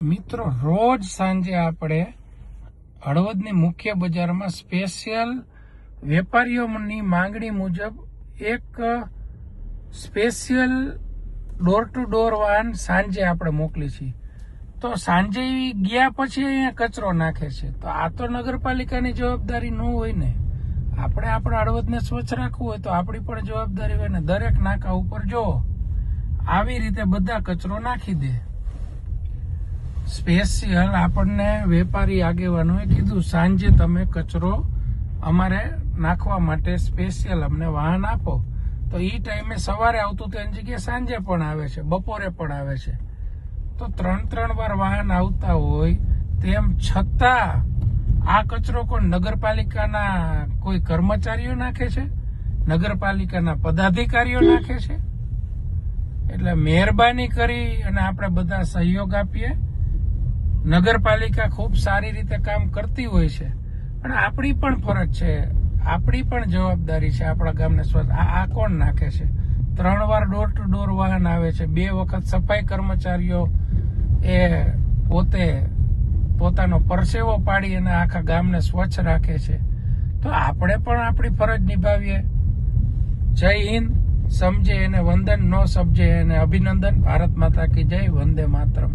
મિત્રો, રોજ સાંજે આપણે હળવદની મુખ્ય બજારમાં સ્પેશિયલ વેપારીઓની માંગણી મુજબ એક સ્પેશિયલ ડોર ટુ ડોર વાહન સાંજે આપણે મોકલી છીએ. તો સાંજે ગયા પછી અહીંયા કચરો નાખે છે. તો આ તો નગરપાલિકાની જવાબદારી ન હોય ને. આપણે આપણા હળવદને સ્વચ્છ રાખવું હોય તો આપણી પણ જવાબદારી હોય ને. દરેક નાકા ઉપર જો આવી રીતે બધા કચરો નાખી દે. સ્પેશિયલ આપણને વેપારી આગેવાનોએ કીધું સાંજે તમે કચરો અમારે નાખવા માટે સ્પેશિયલ અમને વાહન આપો. તો એ ટાઈમે સવારે આવતું તો એની જગ્યાએ સાંજે પણ આવે છે, બપોરે પણ આવે છે. તો 3 વાર વાહન આવતા હોય તેમ છતાં આ કચરો કોણ નગરપાલિકાના કોઈ કર્મચારીઓ નાખે છે, નગરપાલિકાના પદાધિકારીઓ નાખે છે. એટલે મહેરબાની કરી અને આપણે બધા સહયોગ આપીએ. નગરપાલિકા ખૂબ સારી રીતે કામ કરતી હોય છે, પણ આપણી પણ ફરજ છે, આપણી પણ જવાબદારી છે આપણા ગામને સ્વચ્છ. આ કોણ નાખે છે? 3 વાર ડોર ટુ ડોર વાહન આવે છે, 2 વખત સફાઈ કર્મચારીઓ એ પોતાનો પરસેવો પાડી અને આખા ગામને સ્વચ્છ રાખે છે. તો આપણે પણ આપણી ફરજ નિભાવીએ. જય હિન્દ. સમજે એને વંદન, ન સમજે એને અભિનંદન. ભારત માતા કી જય. વંદે માતરમ.